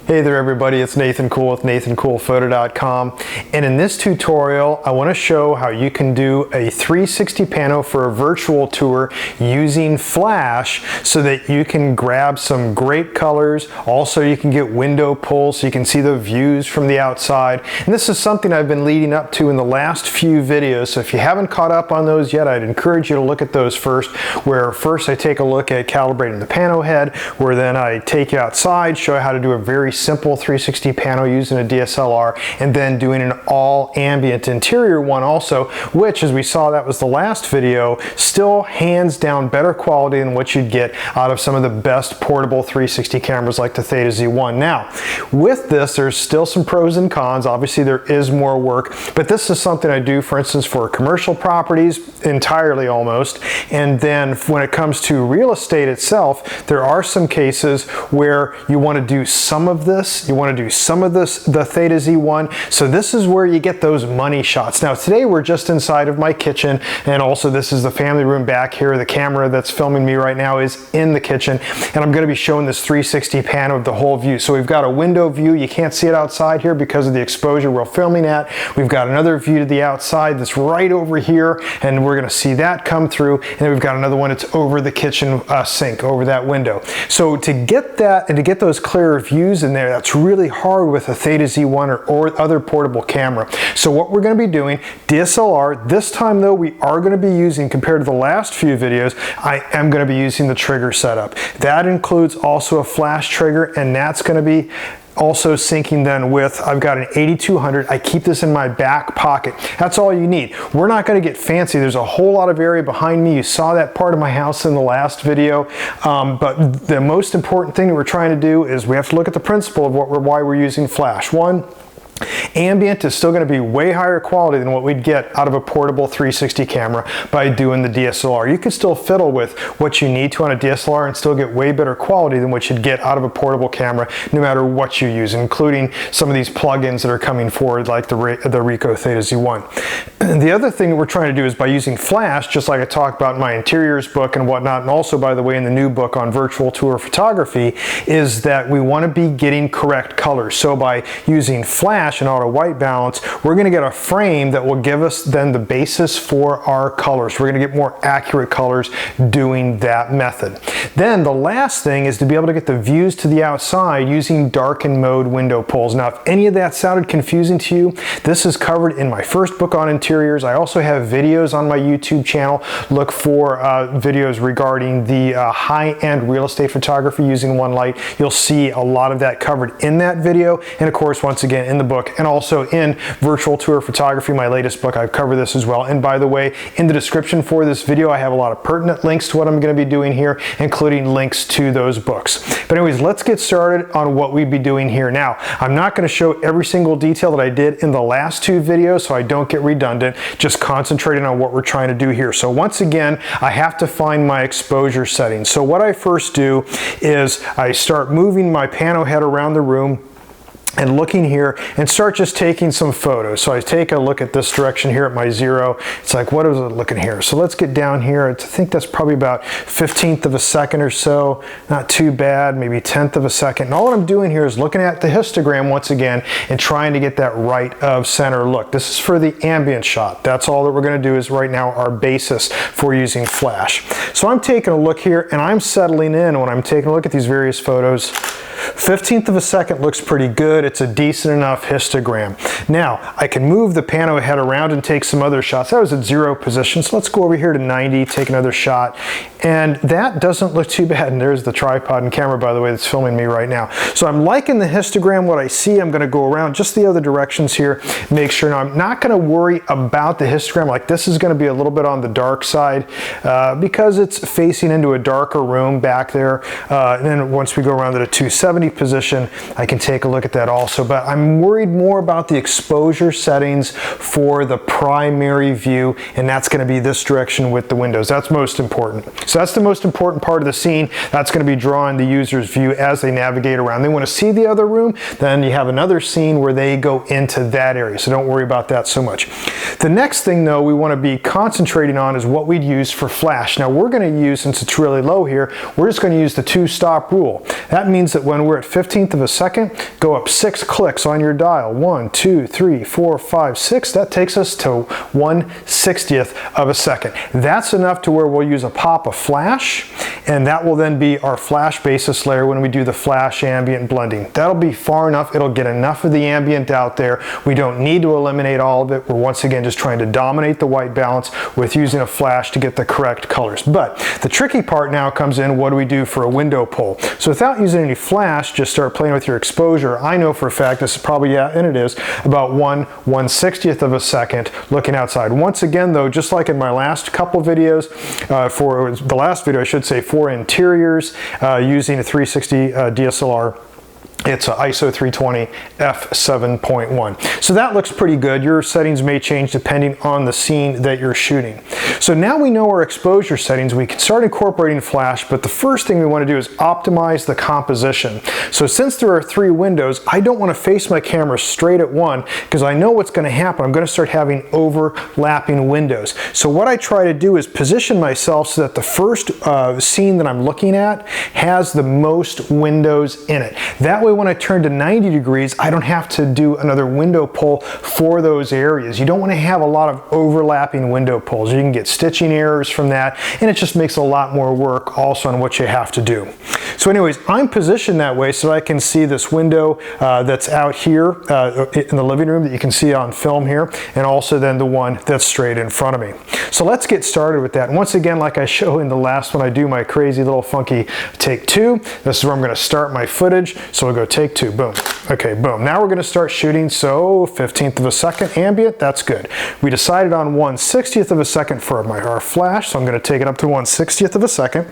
Hey there everybody, it's Nathan Cool with nathancoolphoto.com, and in this tutorial I want to show how you can do a 360 pano for a virtual tour using flash so that you can grab some great colors. Also you can get window pulls so you can see the views from the outside, and this is something I've been leading up to in the last few videos, so if you haven't caught up on those yet, I'd encourage you to look at those first, where first I take a look at calibrating the pano head, where then I take you outside, show you how to do a very simple 360 pano using a DSLR, and then doing an all ambient interior one also, which, as we saw, that was the last video, still hands down better quality than what you'd get out of some of the best portable 360 cameras like the Theta Z1. Now, with this, there's still some pros and cons. Obviously, there is more work, but this is something I do, for instance, for commercial properties entirely almost. And then when it comes to real estate itself, there are some cases where you want to do some of this, you want to do some of this, the Theta Z1. So this is where you get those money shots. Now today we're just inside of my kitchen, and also this is the family room back here. The camera that's filming me right now is in the kitchen, and I'm going to be showing this 360 pano of the whole view. So we've got a window view. You can't see it outside here because of the exposure we're filming at. We've got another view to the outside that's right over here, and we're going to see that come through. And then we've got another one that's over the kitchen sink, over that window. So to get that and to get those clearer views in there, that's really hard with a Theta Z1 or other portable camera. So what we're going to be doing, DSLR, this time though we are going to be using, compared to the last few videos, I am going to be using the trigger setup. That includes also a flash trigger, and that's going to be also syncing then with, I've got an 8200. I keep this in my back pocket. That's all you need. We're not going to get fancy. There's a whole lot of area behind me. You saw that part of my house in the last video. But the most important thing that we're trying to do is we have to look at the principle of why we're using flash. One, ambient is still going to be way higher quality than what we'd get out of a portable 360 camera by doing the DSLR. You can still fiddle with what you need to on a DSLR and still get way better quality than what you'd get out of a portable camera, no matter what you use, including some of these plugins that are coming forward like the Ricoh Theta Z1. And the other thing that we're trying to do is by using flash, just like I talked about in my interiors book and whatnot, and also, by the way, in the new book on virtual tour photography, is that we want to be getting correct colors. So by using flash and auto white balance, we're going to get a frame that will give us then the basis for our colors. We're going to get more accurate colors doing that method. Then the last thing is to be able to get the views to the outside using darken mode window pulls. Now, if any of that sounded confusing to you, this is covered in my first book on interiors. I also have videos on my YouTube channel. Look for videos regarding the high-end real estate photography using one light. You'll see a lot of that covered in that video, and of course, once again, in the book, and also in virtual tour photography, my latest book, I've covered this as well. And by the way, in the description for this video, I have a lot of pertinent links to what I'm going to be doing here, including links to those books. But anyways, let's get started on what we'd be doing here. Now, I'm not going to show every single detail that I did in the last two videos so I don't get redundant, just concentrating on what we're trying to do here. So once again, I have to find my exposure settings. So what I first do is I start moving my pano head around the room and looking here and start just taking some photos. So I take a look at this direction here at my 0. It's like, what is it looking here? So let's get down here. I think that's probably about 1/15 of a second or so. Not too bad, maybe 1/10 of a second. And all I'm doing here is looking at the histogram once again and trying to get that right of center look. This is for the ambient shot. That's all that we're going to do is right now our basis for using flash. So I'm taking a look here and I'm settling in when I'm taking a look at these various photos. 1/15 of a second looks pretty good. It's a decent enough histogram. Now, I can move the pano head around and take some other shots. That was at 0 position, so let's go over here to 90, take another shot. And that doesn't look too bad. And there's the tripod and camera, by the way, that's filming me right now. So I'm liking the histogram. What I see, I'm going to go around just the other directions here, make sure. Now, I'm not going to worry about the histogram. Like, this is going to be a little bit on the dark side because it's facing into a darker room back there. And then once we go around to the 270 position, I can take a look at that also, but I'm worried more about the exposure settings for the primary view, and that's going to be this direction with the windows. That's most important. So that's the most important part of the scene. That's going to be drawing the user's view as they navigate around. They want to see the other room, then you have another scene where they go into that area. So don't worry about that so much. The next thing though we want to be concentrating on is what we'd use for flash. Now we're going to use, since it's really low here, we're just going to use the 2-stop rule. That means that when we're at 15th of a second, go up 6 clicks on your dial. 1, 2, 3, 4, 5, 6. That takes us to 1/60th of a second. That's enough to where we'll use a pop of flash, and that will then be our flash basis layer when we do the flash ambient blending. That'll be far enough. It'll get enough of the ambient out there. We don't need to eliminate all of it. We're once again just trying to dominate the white balance with using a flash to get the correct colors. But the tricky part now comes in, what do we do for a window pull? So without using any flash, just start playing with your exposure. I know for a fact this is probably, yeah, and it is, about 1/160th of a second looking outside. Once again though, just like in my last couple videos, for the last video I should say, for interiors using a 360 DSLR, it's an ISO 320 f7.1. So that looks pretty good. Your settings may change depending on the scene that you're shooting. So now we know our exposure settings, we can start incorporating flash, but the first thing we want to do is optimize the composition. So since there are 3 windows, I don't want to face my camera straight at one because I know what's going to happen. I'm going to start having overlapping windows. So what I try to do is position myself so that the first scene that I'm looking at has the most windows in it. That way when I turn to 90 degrees, I don't have to do another window pull for those areas. You don't want to have a lot of overlapping window pulls. You can get stitching errors from that, and it just makes a lot more work also on what you have to do. So anyways, I'm positioned that way so I can see this window that's out here in the living room that you can see on film here, and also then the one that's straight in front of me. So let's get started with that. And once again, like I show in the last one, I do my crazy little funky take 2. This is where I'm going to start my footage. So we'll go take 2, boom. Okay, boom. Now we're going to start shooting. So 15th of a second ambient, that's good. We decided on 1/60th of a second for our flash, so I'm going to take it up to 1/60th of a second.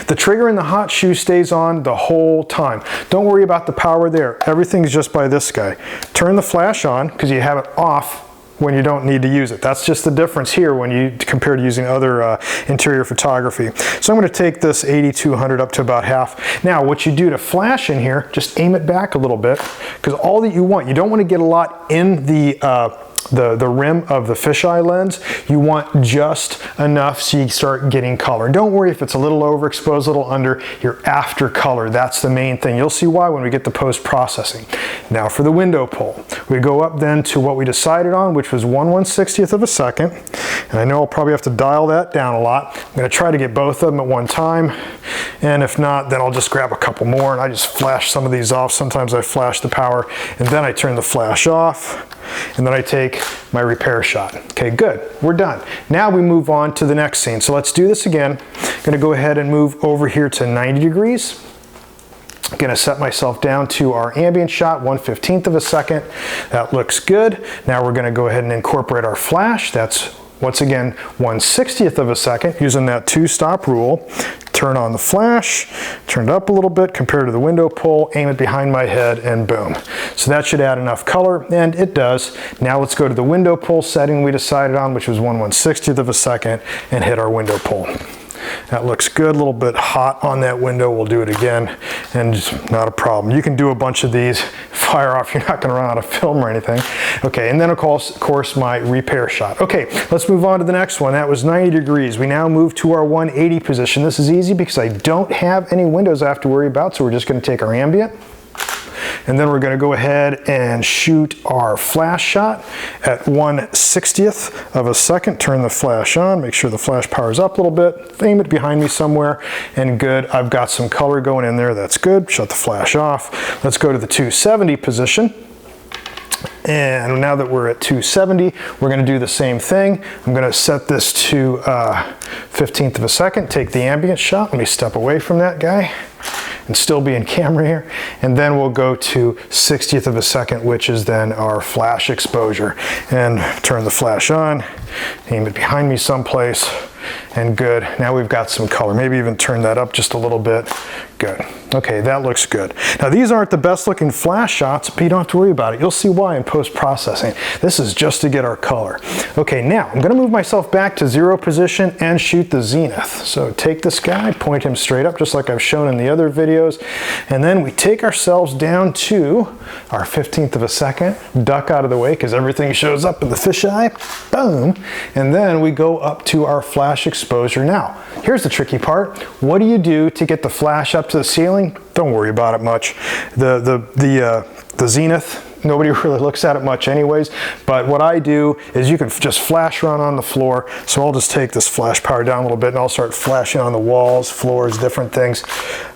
The trigger in the hot shoe stays on the whole time. Don't worry about the power there. Everything's just by this guy. Turn the flash on because you have it off when you don't need to use it. That's just the difference here when you compare to using other interior photography. So I'm going to take this 8200 up to about half. Now what you do to flash in here, just aim it back a little bit, because all that you want don't want to get a lot in the rim of the fisheye lens. You want just enough so you start getting color. Don't worry if it's a little overexposed, a little under, you're after color. That's the main thing. You'll see why when we get to post-processing. Now for the window pull. We go up then to what we decided on, which was 1/160th of a second. And I know I'll probably have to dial that down a lot. I'm going to try to get both of them at one time. And if not, then I'll just grab a couple more and I just flash some of these off. Sometimes I flash the power and then I turn the flash off. And then I take my repair shot. Okay, good, we're done. Now we move on to the next scene. So let's do this again. I'm gonna go ahead and move over here to 90 degrees. I'm gonna set myself down to our ambient shot, 1/15th of a second. That looks good. Now we're gonna go ahead and incorporate our flash. That's once again 1/60th of a second using that 2-stop rule. Turn on the flash, turn it up a little bit compared to the window pull, aim it behind my head, and boom. So that should add enough color, and it does. Now let's go to the window pull setting we decided on, which was 1/160th of a second, and hit our window pull. That looks good, a little bit hot on that window. We'll do it again, and not a problem. You can do a bunch of these, fire off, you're not gonna run out of film or anything. Okay, and then of course my repair shot. Okay, let's move on to the next one. That was 90 degrees. We now move to our 180 position. This is easy because I don't have any windows I have to worry about, so we're just gonna take our ambient. And then we're going to go ahead and shoot our flash shot at 1/60th of a second. Turn the flash on, make sure the flash powers up a little bit, aim it behind me somewhere, and good. I've got some color going in there, that's good. Shut the flash off. Let's go to the 270 position. And now that we're at 270, we're going to do the same thing. I'm going to set this to 15th of a second, take the ambient shot. Let me step away from that guy and still be in camera here. And then we'll go to 60th of a second, which is then our flash exposure. And turn the flash on, aim it behind me someplace, and good. Now we've got some color. Maybe even turn that up just a little bit. Good. Okay, that looks good. Now these aren't the best looking flash shots, but you don't have to worry about it. You'll see why in post-processing. This is just to get our color. Okay, now I'm gonna move myself back to 0 position and shoot the Zenith. So take this guy, point him straight up, just like I've shown in the other videos, and then we take ourselves down to our 15th of a second, duck out of the way because everything shows up in the fisheye, boom, and then we go up to our flash exposure. Now, here's the tricky part. What do you do to get the flash up to the ceiling? Don't worry about it much. The Zenith, nobody really looks at it much anyways, but what I do is you can just flash around on the floor. So I'll just take this flash power down a little bit and I'll start flashing on the walls, floors, different things.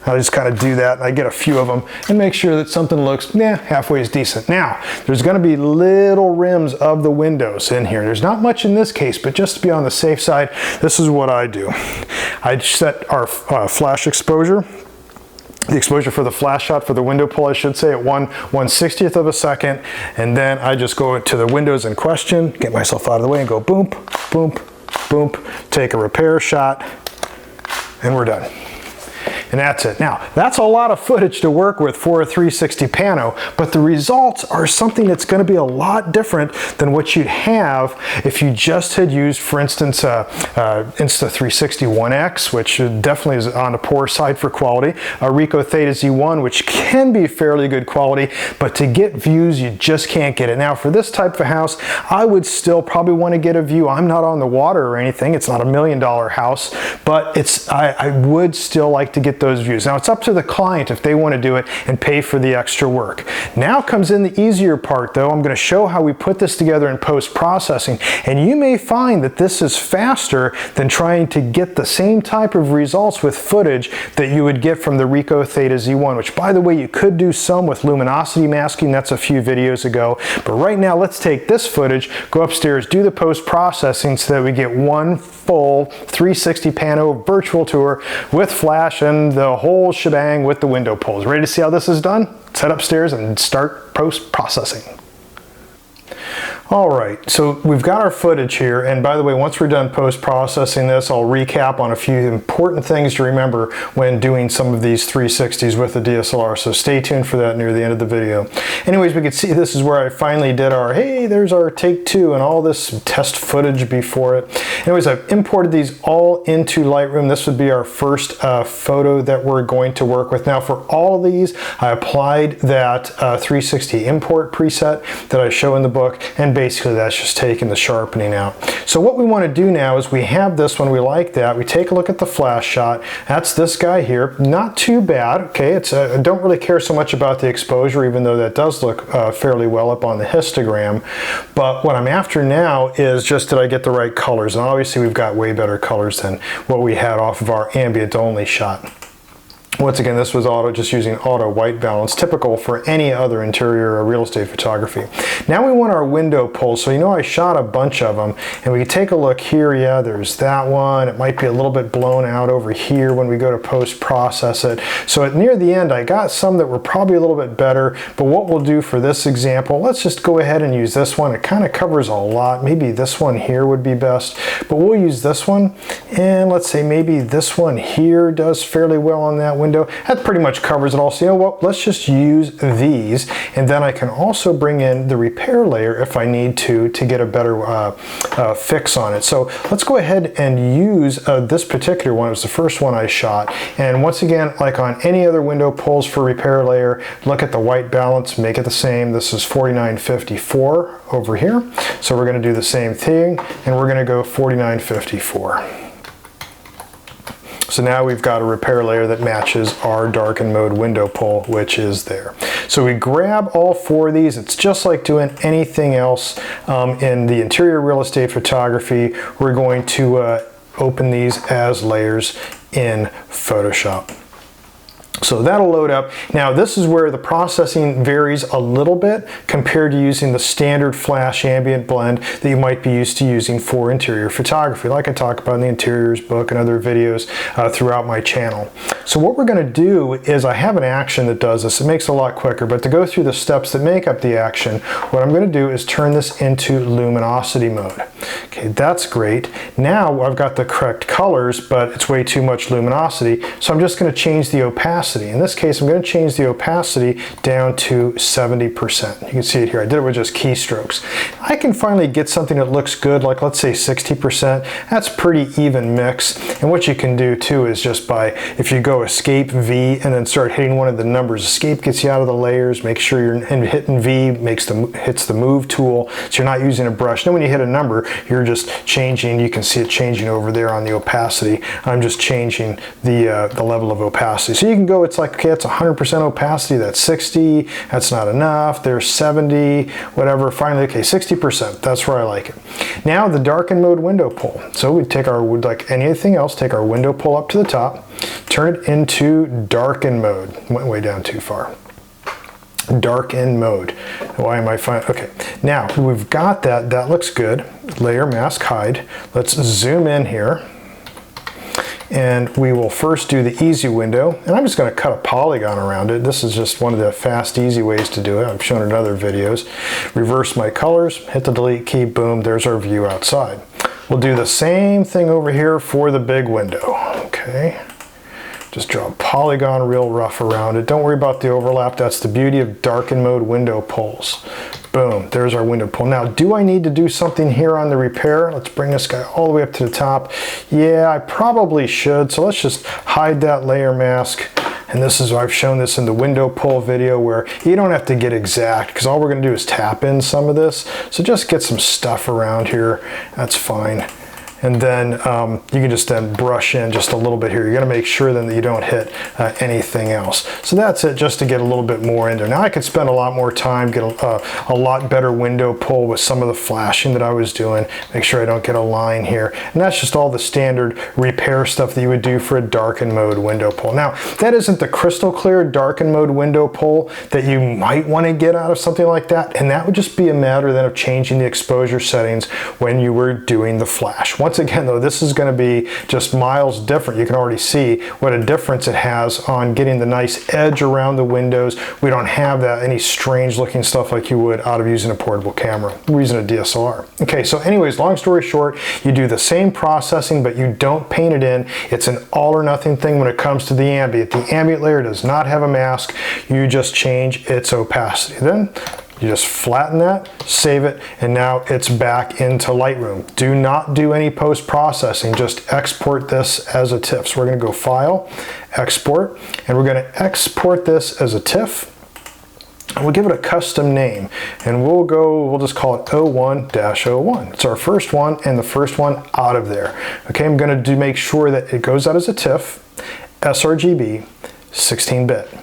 I just kind of do that and I get a few of them and make sure that something looks halfway is decent. Now, there's going to be little rims of the windows in here. There's not much in this case, but just to be on the safe side, this is what I do. I set our flash exposure, the exposure for the flash shot for the window pull, I should say, at 1/160th of a second, and then I just go to the windows in question, get myself out of the way and go boom, boom, boom, take a repair shot, and we're done. And that's it. Now, that's a lot of footage to work with for a 360 pano, but the results are something that's going to be a lot different than what you'd have if you just had used, for instance, Insta360 1X, which definitely is on the poor side for quality, a Ricoh Theta Z1, which can be fairly good quality, but to get views, you just can't get it. Now, for this type of a house, I would still probably want to get a view. I'm not on the water or anything. It's not $1 million house, but I would still like to get those views. Now it's up to the client if they want to do it and pay for the extra work. Now comes in the easier part though. I'm going to show how we put this together in post-processing, and you may find that this is faster than trying to get the same type of results with footage that you would get from the Ricoh Theta Z1, which by the way you could do some with luminosity masking. That's a few videos ago, but right now let's take this footage, go upstairs, do the post-processing so that we get one full 360 pano virtual tour with flash and the whole shebang with the window pulls. Ready to see how this is done? Let's head upstairs and start post-processing. All right, so we've got our footage here, and by the way, once we're done post-processing this, I'll recap on a few important things to remember when doing some of these 360s with the DSLR, so stay tuned for that near the end of the video. Anyways, we can see this is where I finally did our, hey, there's our take 2 and all this test footage before it. Anyways, I've imported these all into Lightroom. This would be our first photo that we're going to work with. Now for all of these, I applied that 360 import preset that I show in the book, and basically that's just taking the sharpening out. So what we want to do now is we have this one, we like that. We take a look at the flash shot. That's this guy here. Not too bad. Okay, it's I don't really care so much about the exposure, even though that does look fairly well up on the histogram. But what I'm after now is just did I get the right colors? And obviously we've got way better colors than what we had off of our ambient only shot. Once again, this was just using auto white balance, typical for any other interior or real estate photography. Now we want our window pulls. So you know I shot a bunch of them, and we can take a look here. Yeah, there's that one. It might be a little bit blown out over here when we go to post-process it. So near the end, I got some that were probably a little bit better, but what we'll do for this example, let's just go ahead and use this one. It kind of covers a lot. Maybe this one here would be best, but we'll use this one, and let's say maybe this one here does fairly well on that window. That pretty much covers it all. So you know what, let's just use these, and then I can also bring in the repair layer if I need to get a better fix on it. So let's go ahead and use this particular one. It was the first one I shot, and once again, like on any other window pulls for repair layer, look at the white balance, make it the same. This is 4954 over here, so we're going to do the same thing, and we're going to go 4954. So now we've got a repair layer that matches our darken mode window pull, which is there. So we grab all 4 of these. It's just like doing anything else in the interior real estate photography. We're going to open these as layers in Photoshop. So that'll load up. Now this is where the processing varies a little bit compared to using the standard flash ambient blend that you might be used to using for interior photography, like I talk about in the interiors book and other videos throughout my channel. So what we're going to do is, I have an action that does this. It makes it a lot quicker, but to go through the steps that make up the action, what I'm going to do is turn this into luminosity mode. Okay, that's great. Now I've got the correct colors, but it's way too much luminosity, so I'm just going to change the opacity. In this case, I'm going to change the opacity down to 70%. You can see it here. I did it with just keystrokes. I can finally get something that looks good, like let's say 60%. That's pretty even mix. And what you can do too is just by, if you go escape V and then start hitting one of the numbers, escape gets you out of the layers, make sure you're hitting V, hits the move tool, so you're not using a brush. Then when you hit a number, you're just changing, you can see it changing over there on the opacity. I'm just changing the level of opacity. So you can go, it's like, okay, it's 100% opacity, that's 60, that's not enough, there's 70, whatever. Finally, okay, 60%, that's where I like it. Now the darken mode window pull. So we take our, like anything else, take our window pull up to the top, turn it into darken mode. Went way down too far. Darken mode. Why am I fine? Okay, now we've got that. That looks good. Layer, mask, hide. Let's zoom in here. And we will first do the easy window, and I'm just going to cut a polygon around it. This is just one of the fast, easy ways to do it. I've shown it in other videos. Reverse my colors, hit the delete key, boom, there's our view outside. We'll do the same thing over here for the big window. Okay. Just draw a polygon real rough around it. Don't worry about the overlap. That's the beauty of darken mode window pulls. Boom, there's our window pull. Now, do I need to do something here on the repair? Let's bring this guy all the way up to the top. Yeah, I probably should. So let's just hide that layer mask. And this is, I've shown this in the window pull video, where you don't have to get exact, because all we're going to do is tap in some of this. So just get some stuff around here. That's fine. And then you can just then brush in just a little bit here. You're going to make sure then that you don't hit anything else. So that's it, just to get a little bit more in there. Now I could spend a lot more time, get a lot better window pull with some of the flashing that I was doing. Make sure I don't get a line here. And that's just all the standard repair stuff that you would do for a darken mode window pull. Now, that isn't the crystal clear darken mode window pull that you might want to get out of something like that. And that would just be a matter then of changing the exposure settings when you were doing the flash. Once again though, this is going to be just miles different. You can already see what a difference it has on getting the nice edge around the windows. We don't have that any strange looking stuff like you would out of using a portable camera. We're using a DSLR. Okay, so anyways, long story short, you do the same processing, but you don't paint it in. It's an all or nothing thing when it comes to the ambient. The ambient layer does not have a mask. You just change its opacity. Then you just flatten that, save it, and now it's back into Lightroom. Do not do any post-processing, just export this as a TIFF. So we're going to go File, Export, and we're going to export this as a TIFF. And we'll give it a custom name, and we'll just call it 01-01. It's our first one and the first one out of there. Okay, I'm going to make sure that it goes out as a TIFF, sRGB, 16-bit.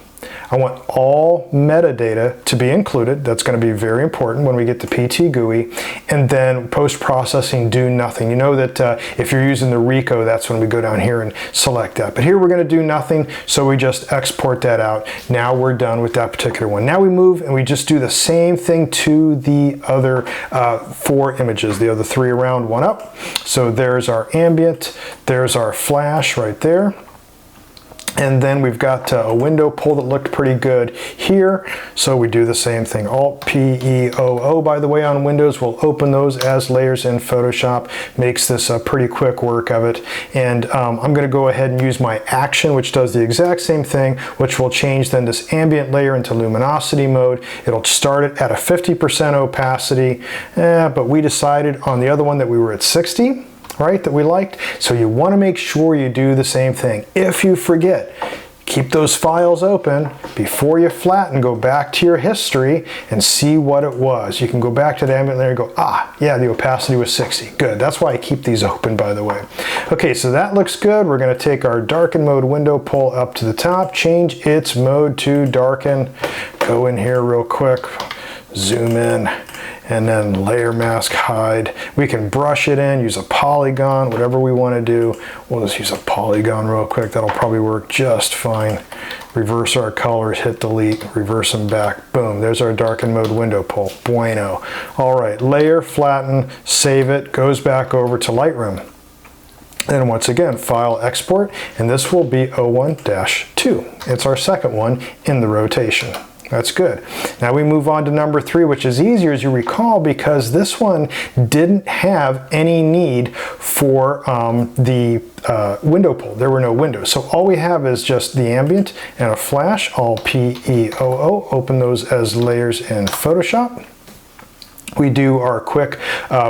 I want all metadata to be included. That's going to be very important when we get to PTGui. And then post-processing, do nothing. You know that if you're using the Ricoh, that's when we go down here and select that. But here we're going to do nothing, so we just export that out. Now we're done with that particular one. Now we move and we just do the same thing to the other 4 images, the other 3 around, 1 up. So there's our ambient, there's our flash right there. And then we've got a window pull that looked pretty good here. So we do the same thing. Alt-P-E-O-O, by the way, on Windows. We'll open those as layers in Photoshop. Makes this a pretty quick work of it. And I'm going to go ahead and use my action, which does the exact same thing, which will change then this ambient layer into luminosity mode. It'll start it at a 50% opacity, but we decided on the other one that we were at 60. Right, that we liked. So you want to make sure you do the same thing. If you forget, keep those files open before you flatten. Go back to your history and see what it was. You can go back to the ambient layer and go, ah, yeah, the opacity was 60. Good. That's why I keep these open, by the way. Okay, so that looks good. We're going to take our darken mode window pull up to the top, change its mode to darken. Go in here real quick, zoom in, and then layer mask hide. We can brush it in, use a polygon, whatever we want to do. We'll just use a polygon real quick. That'll probably work just fine. Reverse our colors, hit delete, reverse them back. Boom, there's our darken mode window pull. Bueno. All right, layer, flatten, save it, goes back over to Lightroom. And once again, file, export, and this will be 01-2. It's our second one in the rotation. That's good. Now we move on to number 3, which is easier, as you recall, because this one didn't have any need for the window pull. There were no windows. So all we have is just the ambient and a flash, all PEOO. Open those as layers in Photoshop. We do our quick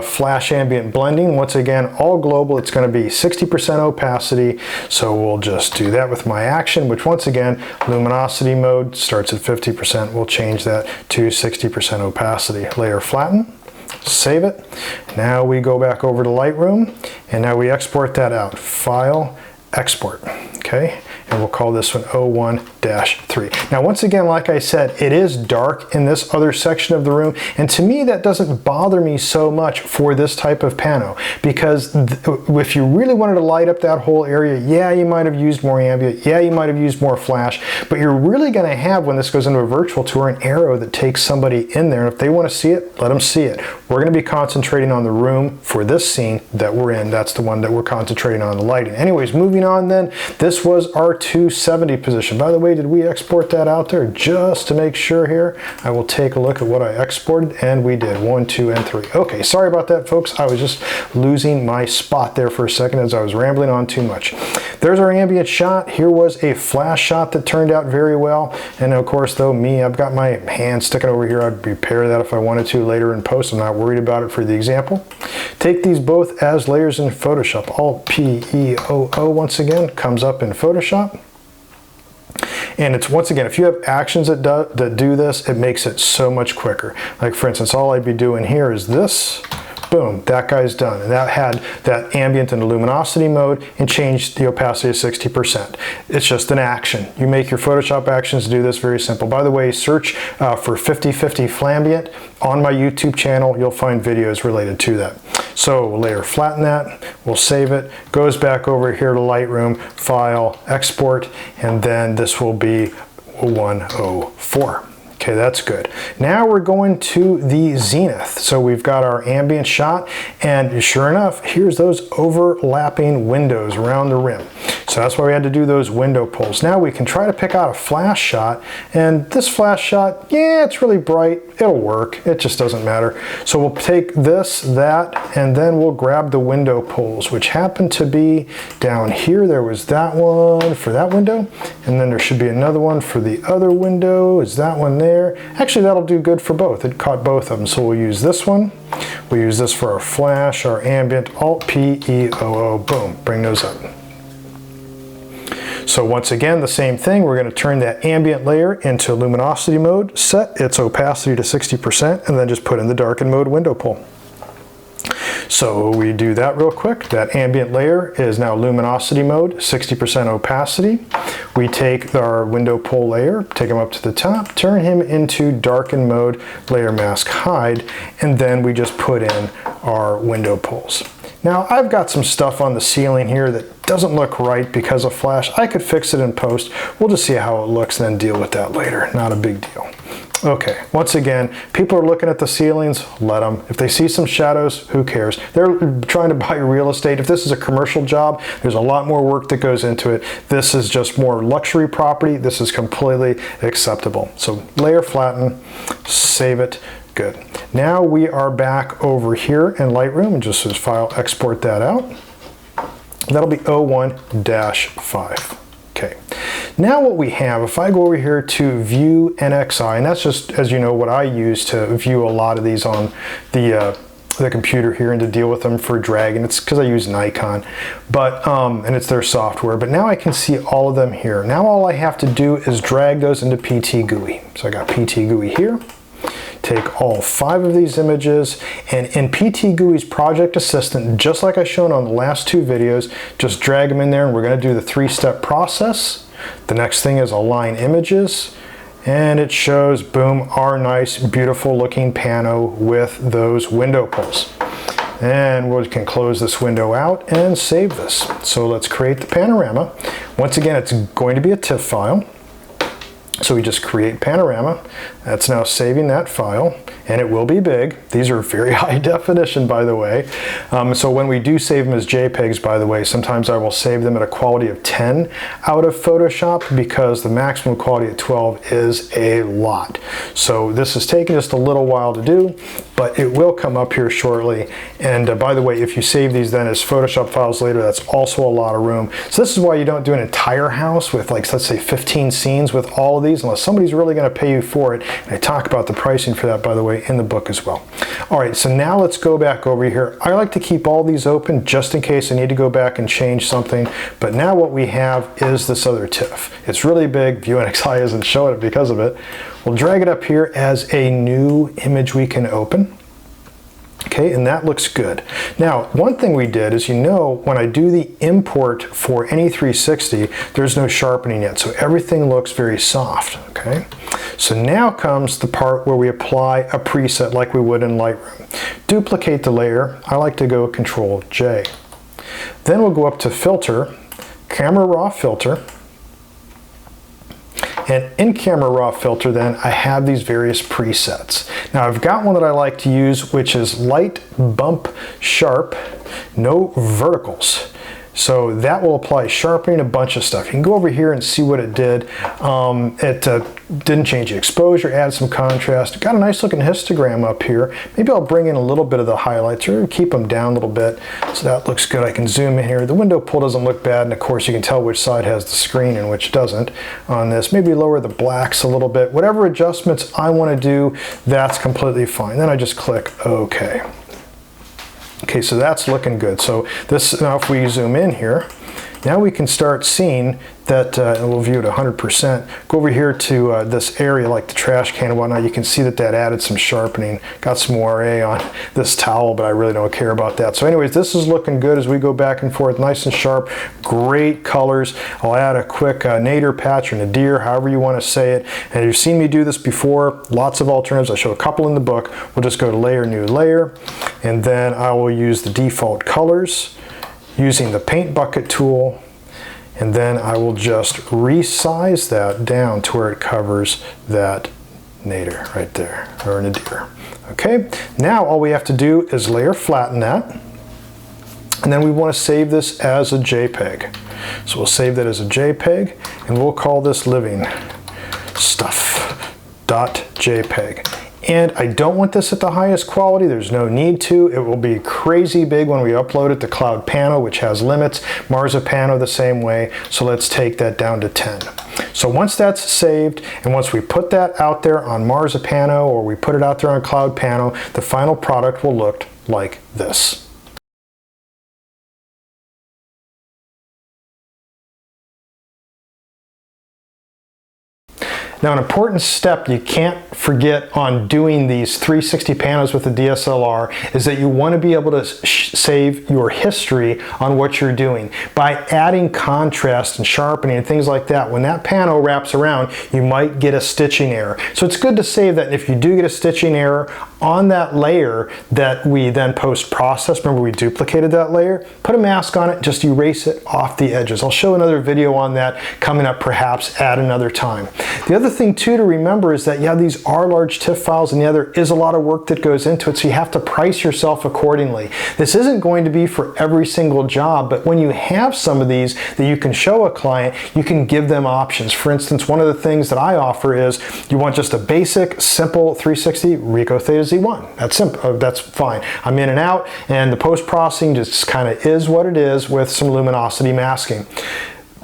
flash ambient blending. Once again, all global. It's going to be 60% opacity. So we'll just do that with my action, which once again, luminosity mode starts at 50%. We'll change that to 60% opacity. Layer flatten, save it. Now we go back over to Lightroom, and now we export that out. File, export. Okay, and we'll call this one 01-3. Now once again, like I said, it is dark in this other section of the room, and to me that doesn't bother me so much for this type of pano, because if you really wanted to light up that whole area, yeah, you might have used more ambient, yeah, you might have used more flash, but you're really going to have, when this goes into a virtual tour, an arrow that takes somebody in there, and if they want to see it, let them see it. We're going to be concentrating on the room for this scene that we're in. That's the one that we're concentrating on, the lighting. Anyways, moving on then, this was our 270 position. By the way, did we export that out there? Just to make sure here, I will take a look at what I exported, and we did 1, 2, and 3. Okay, sorry about that, folks. I was just losing my spot there for a second as I was rambling on too much. There's our ambient shot. Here was a flash shot that turned out very well. And of course, though, I've got my hand sticking over here. I'd repair that if I wanted to later in post. I'm not worried about it for the example. Take these both as layers in Photoshop. Alt PEOO once again comes up in Photoshop. And it's, once again, if you have actions that do this, it makes it so much quicker. Like for instance, all I'd be doing here is this. Boom, that guy's done. And that had that ambient and luminosity mode and changed the opacity to 60%. It's just an action. You make your Photoshop actions do this, very simple. By the way, search for 50/50 flash-ambient on my YouTube channel. You'll find videos related to that. So we'll layer flatten that, we'll save it, goes back over here to Lightroom, file, export, and then this will be 104. Okay, that's good. Now we're going to the Zenith. So we've got our ambient shot, and sure enough, here's those overlapping windows around the rim. So that's why we had to do those window pulls. Now we can try to pick out a flash shot, and this flash shot, yeah, it's really bright. It'll work. It just doesn't matter. So we'll take this, that, and then we'll grab the window pulls, which happen to be down here. There was that one for that window, and then there should be another one for the other window. Is that one there? Actually, that'll do good for both. It caught both of them. So we'll use this one. We'll use this for our flash, our ambient, Alt PEOO, boom, bring those up. So once again, the same thing. We're going to turn that ambient layer into luminosity mode, set its opacity to 60%, and then just put in the darken mode window pull. So we do that real quick. That ambient layer is now luminosity mode, 60% opacity. We take our window pull layer, take him up to the top, turn him into darken mode, layer mask hide, and then we just put in our window pulls. Now I've got some stuff on the ceiling here that doesn't look right because of flash. I could fix it in post. We'll just see how it looks and then deal with that later. Not a big deal. Okay, once again, people are looking at the ceilings, let them. If they see some shadows, who cares? They're trying to buy real estate. If this is a commercial job, there's a lot more work that goes into it. This is just more luxury property. This is completely acceptable. So layer flatten, save it, good. Now we are back over here in Lightroom, and just as file, export that out. That'll be 01-5. Okay, now what we have, if I go over here to view NXI, and that's just, as you know, what I use to view a lot of these on the computer here and to deal with them for dragging. It's because I use Nikon, but and it's their software. But now I can see all of them here. Now all I have to do is drag those into PTGui. So I got PTGui here. Take all 5 of these images, and in PTGui's Project Assistant, just like I shown on the last 2 videos, just drag them in there, and we're going to do the 3-step process. The next thing is align images, and it shows, boom, our nice, beautiful looking pano with those window pulls. And we can close this window out and save this. So let's create the panorama. Once again, it's going to be a TIFF file. So we just create panorama. That's now saving that file, and it will be big. These are very high definition, by the way. So when we do save them as JPEGs, by the way, sometimes I will save them at a quality of 10 out of Photoshop because the maximum quality of 12 is a lot. So this is taking just a little while to do, but it will come up here shortly. And by the way, if you save these then as Photoshop files later, that's also a lot of room. So this is why you don't do an entire house with, like, let's say 15 scenes with all of these unless somebody's really going to pay you for it. And I talk about the pricing for that, by the way, in the book as well. All right, so now let's go back over here. I like to keep all these open just in case I need to go back and change something. But now what we have is this other TIFF. It's really big. ViewNXI isn't showing it because of it. We'll drag it up here as a new image we can open. Okay, and that looks good. Now, one thing we did is, you know, when I do the import for any 360, there's no sharpening yet, so everything looks very soft, okay? So now comes the part where we apply a preset like we would in Lightroom. Duplicate the layer. I like to go Control J. Then we'll go up to Filter, Camera Raw Filter, and in Camera Raw Filter then I have these various presets. Now I've got one that I like to use, which is Light Bump Sharp, no verticals. So that will apply sharpening, a bunch of stuff. You can go over here and see what it did. It didn't change the exposure, add some contrast. Got a nice looking histogram up here. Maybe I'll bring in a little bit of the highlights or keep them down a little bit. So that looks good. I can zoom in here. The window pull doesn't look bad, and of course you can tell which side has the screen and which doesn't on this. Maybe lower the blacks a little bit. Whatever adjustments I want to do, that's completely fine. Then I just click OK. Okay, so that's looking good. So this, now if we zoom in here, now we can start seeing that, and we'll view it 100%. Go over here to this area like the trash can and whatnot. You can see that that added some sharpening. Got some moiré on this towel, but I really don't care about that. So anyways, this is looking good as we go back and forth, nice and sharp, great colors. I'll add a quick nadir patch or nadir, however you want to say it. And you've seen me do this before, lots of alternatives. I show a couple in the book. We'll just go to Layer, New Layer, and then I will use the default colors using the paint bucket tool, and then I will just resize that down to where it covers that nadir right there, or nadir. Okay, now all we have to do is layer flatten that, and then we want to save this as a JPEG. So we'll save that as a JPEG, and we'll call this living stuff.jpg. And I don't want this at the highest quality. There's no need to. It will be crazy big when we upload it to Cloud Pano, which has limits. Marzipano the same way. So let's take that down to 10. So once that's saved, and once we put that out there on Marzipano, or we put it out there on Cloud Pano, the final product will look like this. Now, an important step you can't forget on doing these 360 panos with the DSLR is that you want to be able to save your history on what you're doing. By adding contrast and sharpening and things like that, when that pano wraps around, you might get a stitching error. So it's good to save that. If you do get a stitching error on that layer that we then post-process, remember we duplicated that layer, put a mask on it, just erase it off the edges. I'll show another video on that coming up perhaps at another time. The other thing too to remember is that, yeah, these are large TIFF files, and yeah, there is a lot of work that goes into it, so you have to price yourself accordingly. This isn't going to be for every single job, but when you have some of these that you can show a client, you can give them options. For instance, one of the things that I offer is you want just a basic, simple 360 Ricoh Theta Z1. That's simple. That's fine. I'm in and out, and the post-processing just kind of is what it is with some luminosity masking.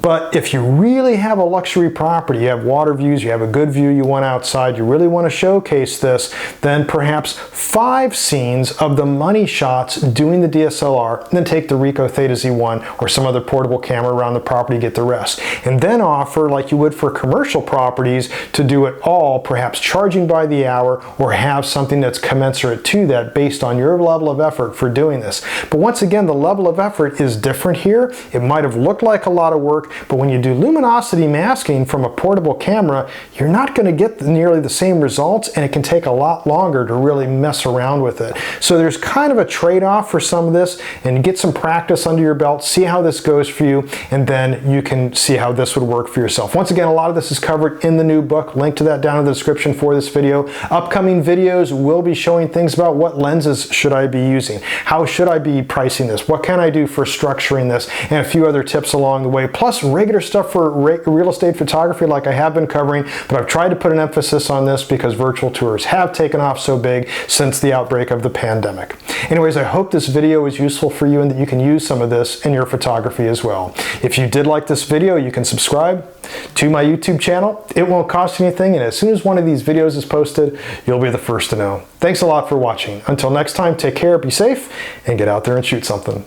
But if you really have a luxury property, you have water views, you have a good view you want outside, you really want to showcase this, then perhaps 5 scenes of the money shots doing the DSLR, and then take the Ricoh Theta Z1 or some other portable camera around the property, get the rest. And then offer, like you would for commercial properties, to do it all, perhaps charging by the hour, or have something that's commensurate to that based on your level of effort for doing this. But once again, the level of effort is different here. It might have looked like a lot of work, work, but when you do luminosity masking from a portable camera, you're not going to get nearly the same results, and it can take a lot longer to really mess around with it. So there's kind of a trade-off for some of this, and get some practice under your belt, see how this goes for you, and then you can see how this would work for yourself. Once again, a lot of this is covered in the new book. Link to that down in the description for this video. Upcoming videos will be showing things about what lenses should I be using, how should I be pricing this, what can I do for structuring this, and a few other tips along the way, plus regular stuff for real estate photography like I have been covering, but I've tried to put an emphasis on this because virtual tours have taken off so big since the outbreak of the pandemic. Anyways, I hope this video was useful for you and that you can use some of this in your photography as well. If you did like this video, you can subscribe to my YouTube channel. It won't cost you anything, and as soon as one of these videos is posted, you'll be the first to know. Thanks a lot for watching. Until next time, take care, be safe, and get out there and shoot something.